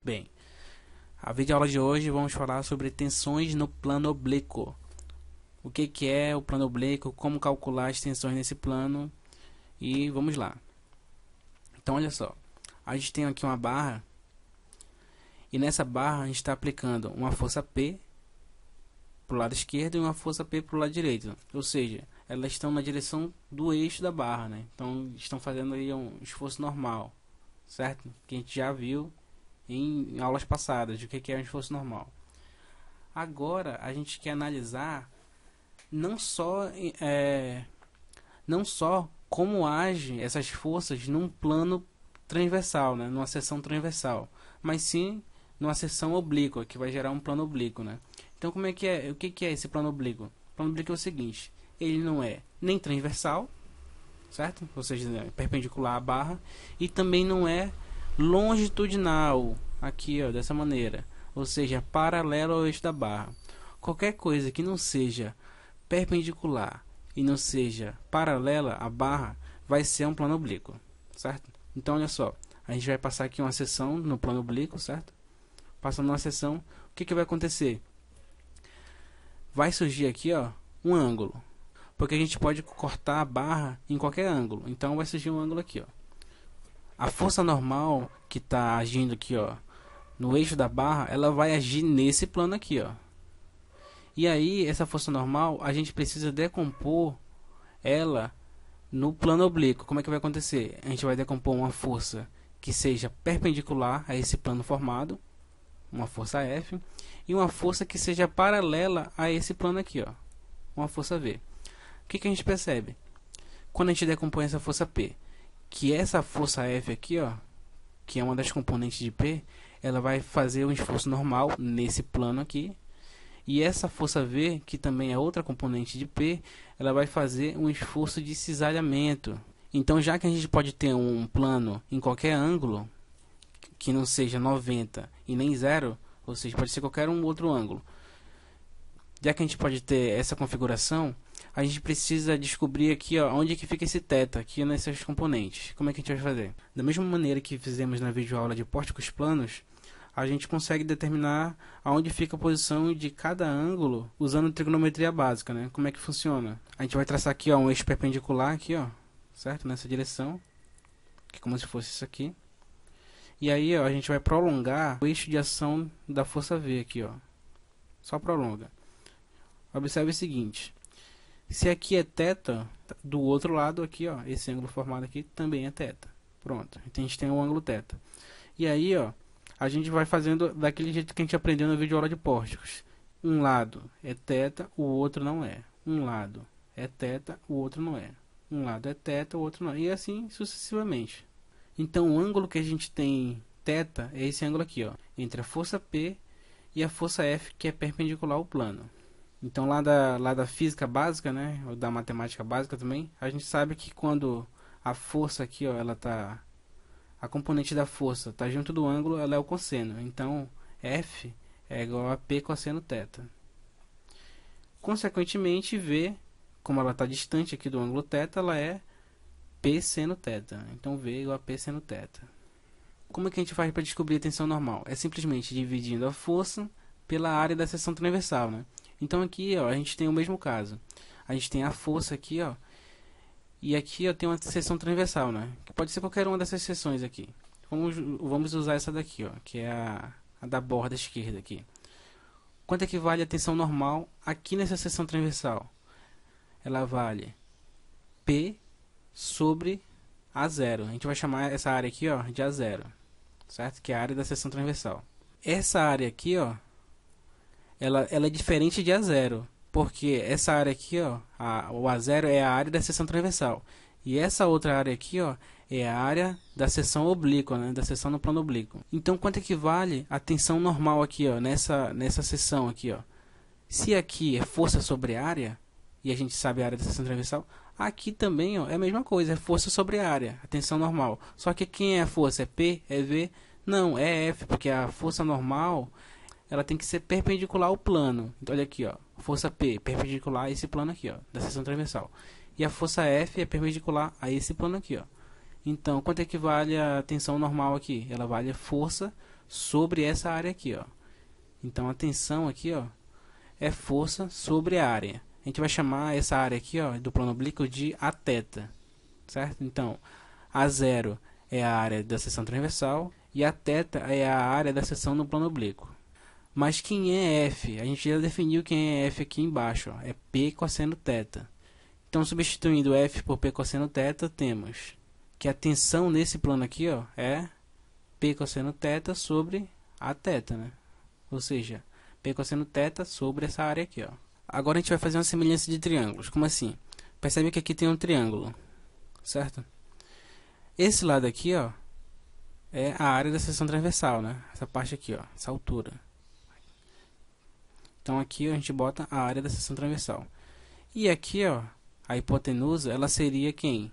Bem, a videoaula de hoje vamos falar sobre tensões no plano oblíquo. O que é o plano oblíquo, como calcular as tensões nesse plano e vamos lá. Então olha só, a gente tem aqui uma barra e nessa barra a gente está aplicando uma força P para o lado esquerdo e uma força P para o lado direito. Ou seja, elas estão na direção do eixo da barra, né? Então estão fazendo aí um esforço normal, certo? Que a gente já viu em aulas passadas de o que é um esforço normal. Agora a gente quer analisar não só como agem essas forças num plano transversal, né? Numa seção transversal, mas sim numa seção oblíqua, que vai gerar um plano oblíquo, né? Então como é que é? O que é esse plano oblíquo? O plano oblíquo é o seguinte: ele não é nem transversal, certo? Ou seja, é perpendicular à barra, e também não é longitudinal, aqui ó, dessa maneira, ou seja, paralelo ao eixo da barra. Qualquer coisa que não seja perpendicular e não seja paralela à barra vai ser um plano oblíquo, certo? Então olha só, a gente vai passar aqui uma seção no plano oblíquo, certo? Passando uma seção, o que vai acontecer? Vai surgir aqui ó, um ângulo, porque a gente pode cortar a barra em qualquer ângulo, então vai surgir um ângulo aqui ó. A força normal que está agindo aqui ó, no eixo da barra, ela vai agir nesse plano aqui ó. E aí essa força normal a gente precisa decompor ela no plano oblíquo. Como é que vai acontecer? A gente vai decompor uma força que seja perpendicular a esse plano formado, uma força F, e uma força que seja paralela a esse plano aqui ó, uma força V. O que a gente percebe? Quando a gente decompõe essa força P, que essa força F aqui ó, que é uma das componentes de P, ela vai fazer um esforço normal nesse plano aqui, e essa força V, que também é outra componente de P, ela vai fazer um esforço de cisalhamento. Então, já que a gente pode ter um plano em qualquer ângulo, que não seja 90 e nem 0, ou seja, pode ser qualquer um outro ângulo. Já que a gente pode ter essa configuração, a gente precisa descobrir aqui ó, onde que fica esse θ, aqui nesses componentes. Como é que a gente vai fazer? Da mesma maneira que fizemos na videoaula de pórticos planos, a gente consegue determinar aonde fica a posição de cada ângulo usando trigonometria básica, né? Como é que funciona? A gente vai traçar aqui ó, um eixo perpendicular aqui ó, certo? Nessa direção, que é como se fosse isso aqui. E aí ó, a gente vai prolongar o eixo de ação da força V aqui ó. Só prolonga. Observe o seguinte: se aqui é θ, do outro lado aqui ó, esse ângulo formado aqui também é θ. Pronto. Então a gente tem o ângulo θ. E aí ó, a gente vai fazendo daquele jeito que a gente aprendeu na videoaula de pórticos. Um lado é θ, o outro não é. Um lado é θ, o outro não é. Um lado é θ, o outro não é. E assim sucessivamente. Então o ângulo que a gente tem θ é esse ângulo aqui, ó, entre a força P e a força F, que é perpendicular ao plano. Então lá da física básica, né, ou da matemática básica também, a gente sabe que quando a força aqui, ó, ela tá, a componente da força está junto do ângulo, ela é o cosseno. Então F é igual a P cosseno θ. Consequentemente, V, como ela está distante aqui do ângulo θ, ela é P seno θ. Então V é igual a P seno θ. Como é que a gente faz para descobrir a tensão normal? É simplesmente dividindo a força pela área da seção transversal, né? Então aqui ó, a gente tem o mesmo caso. A gente tem a força aqui ó, e aqui ó, tem uma seção transversal, né? Que pode ser qualquer uma dessas seções aqui. Vamos usar essa daqui ó, que é a da borda esquerda aqui. Quanto é que vale a tensão normal aqui nessa seção transversal? Ela vale P sobre A0. A gente vai chamar essa área aqui ó, de A0, certo? Que é a área da seção transversal. Essa área aqui ó, ela é diferente de A0, porque essa área aqui ó, o A0 é a área da seção transversal, e essa outra área aqui ó, é a área da seção oblíqua, né, da seção no plano oblíquo. Então quanto equivale a tensão normal aqui ó, nessa seção aqui ó? Se aqui é força sobre área, e a gente sabe a área da seção transversal, aqui também ó, é a mesma coisa, é força sobre área, a tensão normal. Só que quem é a força? É P? É V? Não, é F, porque a força normal ela tem que ser perpendicular ao plano. Então olha aqui ó, força P perpendicular a esse plano aqui ó, da seção transversal, e a força F é perpendicular a esse plano aqui ó. Então quanto equivale a tensão normal aqui? Ela vale a força sobre essa área aqui, ó. Então a tensão aqui, ó, é força sobre a área. A gente vai chamar essa área aqui, ó, do plano oblíquo de A θ, certo? Então, A0 é a área da seção transversal e a θ é a área da seção no plano oblíquo. Mas quem é F? A gente já definiu quem é F aqui embaixo, ó, é P cosseno θ. Então, substituindo F por P cosseno θ, temos que a tensão nesse plano aqui, ó, é P cosseno θ sobre a θ, né? Ou seja, P cosseno θ sobre essa área aqui, ó. Agora a gente vai fazer uma semelhança de triângulos. Como assim? Percebe que aqui tem um triângulo, certo? Esse lado aqui, ó, é a área da seção transversal, né? Essa parte aqui, ó, essa altura. Então aqui a gente bota a área da seção transversal. E aqui, ó, a hipotenusa, ela seria quem?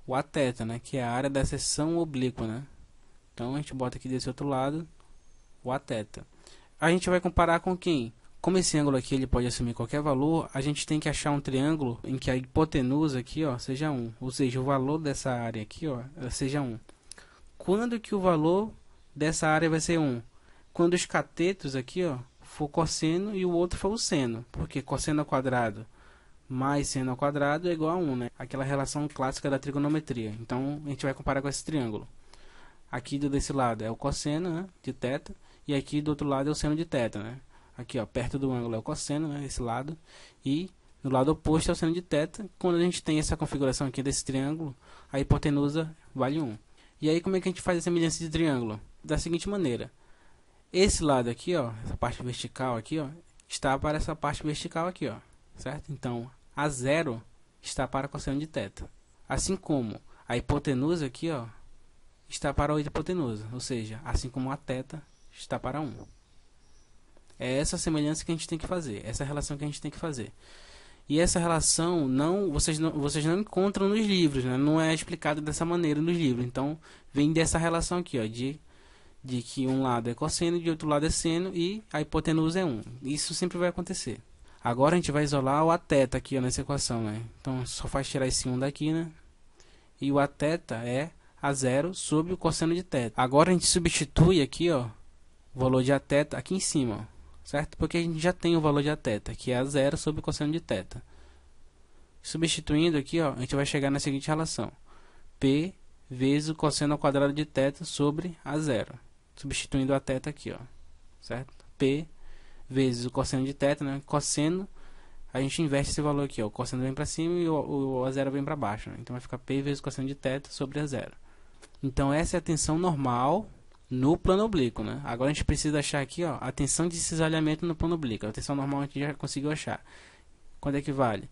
O A θ, né? Que é a área da seção oblíqua, né? Então a gente bota aqui desse outro lado o A θ. A gente vai comparar com quem? Como esse ângulo aqui ele pode assumir qualquer valor, a gente tem que achar um triângulo em que a hipotenusa aqui, ó, seja 1. Ou seja, o valor dessa área aqui, ó, seja 1. Quando que o valor dessa área vai ser 1? Quando os catetos aqui, ó, for cosseno e o outro for o seno. Porque cosseno ao quadrado mais seno ao quadrado é igual a 1, né? Aquela relação clássica da trigonometria. Então, a gente vai comparar com esse triângulo. Aqui desse lado é o cosseno, né, de θ, e aqui do outro lado é o seno de θ, né? Aqui, ó, perto do ângulo é o cosseno, né, esse lado, e no lado oposto é o seno de θ. Quando a gente tem essa configuração aqui desse triângulo, a hipotenusa vale 1. E aí, como é que a gente faz a semelhança de triângulo? Da seguinte maneira: esse lado aqui, ó, essa parte vertical aqui, ó, está para essa parte vertical aqui, ó, certo? Então, A0 está para cosseno de θ. Assim como a hipotenusa aqui, ó, está para a hipotenusa, ou seja, assim como a θ está para 1. É essa semelhança que a gente tem que fazer, essa relação que a gente tem que fazer. E essa relação vocês não encontram nos livros, né? Não é explicado dessa maneira nos livros. Então, vem dessa relação aqui, ó, de que um lado é cosseno e de outro lado é seno e a hipotenusa é 1. Isso sempre vai acontecer. Agora a gente vai isolar o Aθ aqui, ó, nessa equação, né? Então, só faz tirar esse 1 daqui, né? E o Aθ é A0 sobre o cosseno de θ. Agora a gente substitui aqui, ó, o valor de Aθ aqui em cima, ó, certo? Porque a gente já tem o valor de Aθ, que é A0 sobre o cosseno de θ. Substituindo aqui, ó, a gente vai chegar na seguinte relação: P vezes o cosseno ao quadrado de θ sobre A0. Substituindo a θ aqui, ó, certo? P vezes o cosseno de θ, né? Cosseno, a gente inverte esse valor aqui, ó. O cosseno vem para cima e o A0 vem para baixo, né? Então vai ficar P vezes o cosseno de θ sobre A0. Então essa é a tensão normal no plano oblíquo, né? Agora a gente precisa achar aqui, ó, a tensão de cisalhamento no plano oblíquo. A tensão normal a gente já conseguiu achar. Quanto é que vale?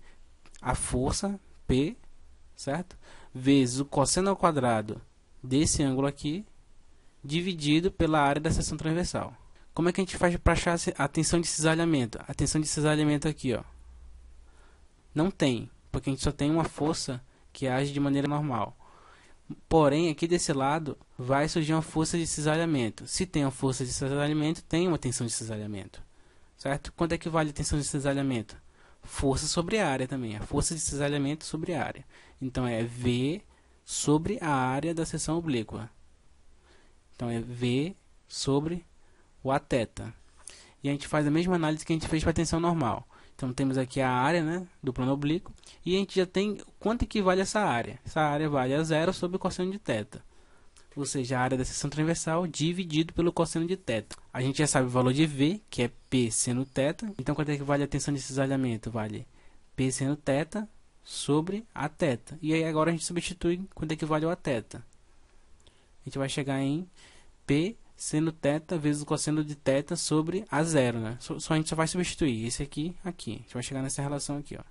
A força P, certo? Vezes o cosseno ao quadrado desse ângulo aqui, dividido pela área da seção transversal. Como é que a gente faz para achar a tensão de cisalhamento? A tensão de cisalhamento aqui, ó, não tem, porque a gente só tem uma força que age de maneira normal. Porém, aqui desse lado vai surgir uma força de cisalhamento. Se tem uma força de cisalhamento, tem uma tensão de cisalhamento, certo? Quanto é que vale a tensão de cisalhamento? Força sobre a área também, a força de cisalhamento sobre a área. Então é V sobre a área da seção oblíqua. Então é V sobre o Aθ. E a gente faz a mesma análise que a gente fez para a tensão normal. Então temos aqui a área, né, do plano oblíquo, e a gente já tem quanto equivale essa área. Essa área vale a 0 sobre o cosseno de θ. Ou seja, a área da seção transversal dividido pelo cosseno de θ. A gente já sabe o valor de V, que é P seno θ. Então quanto é que vale a tensão de cisalhamento? Vale P seno θ sobre a θ. E aí agora a gente substitui quanto é que vale o Aθ. A gente vai chegar em P seno θ vezes o cosseno de θ sobre A0, né? A gente só vai substituir esse aqui, aqui. A gente vai chegar nessa relação aqui, ó.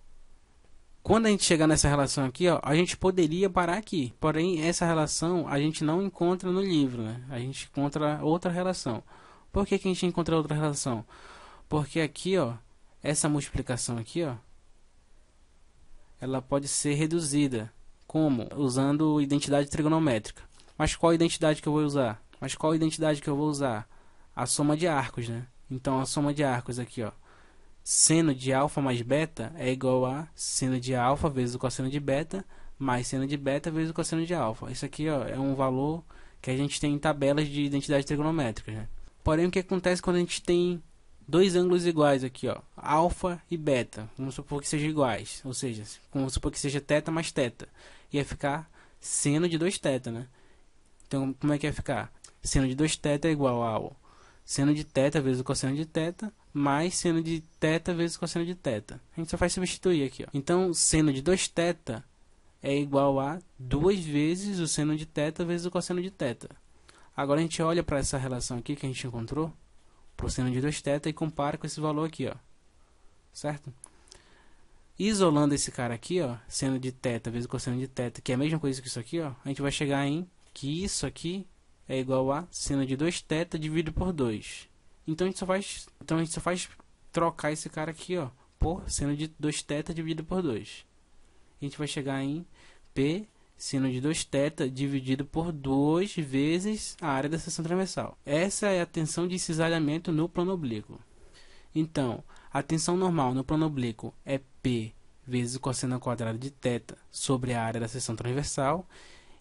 Quando a gente chegar nessa relação aqui, ó, a gente poderia parar aqui. Porém, essa relação a gente não encontra no livro, né? A gente encontra outra relação. Por que que a gente encontra outra relação? Porque aqui, ó, essa multiplicação aqui, ó, ela pode ser reduzida. Como? Usando identidade trigonométrica. Mas qual identidade que eu vou usar? A soma de arcos, né? Então, a soma de arcos aqui, ó, seno de alfa mais beta é igual a seno de alfa vezes o cosseno de beta mais seno de beta vezes o cosseno de alfa. Isso aqui, ó, é um valor que a gente tem tabelas de identidade trigonométrica, né? Porém, o que acontece quando a gente tem dois ângulos iguais aqui, ó, alfa e beta, vamos supor que sejam iguais, ou seja, vamos supor que seja θ mais θ, ia ficar seno de 2θ, né? Então, como é que ia ficar? Seno de 2θ é igual ao seno de θ vezes o cosseno de θ, mais seno de θ vezes o cosseno de θ. A gente só faz substituir aqui, ó. Então, seno de 2θ é igual a 2 vezes o seno de θ vezes o cosseno de θ. Agora a gente olha para essa relação aqui que a gente encontrou, para o seno de 2θ, e compara com esse valor aqui, ó. Certo? Isolando esse cara aqui, ó, seno de θ vezes o cosseno de θ, que é a mesma coisa que isso aqui, ó, a gente vai chegar em que isso aqui é igual a seno de 2θ dividido por 2. Então a gente só faz trocar esse cara aqui, ó, por seno de 2θ dividido por 2. A gente vai chegar em P seno de 2θ dividido por 2 vezes a área da seção transversal. Essa é a tensão de cisalhamento no plano oblíquo. Então, a tensão normal no plano oblíquo é P vezes o cosseno ao quadrado de θ sobre a área da seção transversal.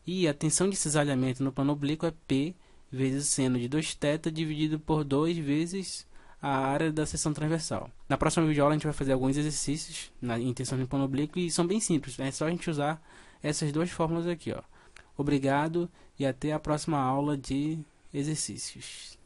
E a tensão de cisalhamento no plano oblíquo é P vezes seno de 2θ dividido por 2 vezes a área da seção transversal. Na próxima videoaula a gente vai fazer alguns exercícios em tensão no plano oblíquo e são bem simples. É só a gente usar essas duas fórmulas aqui, ó. Obrigado e até a próxima aula de exercícios.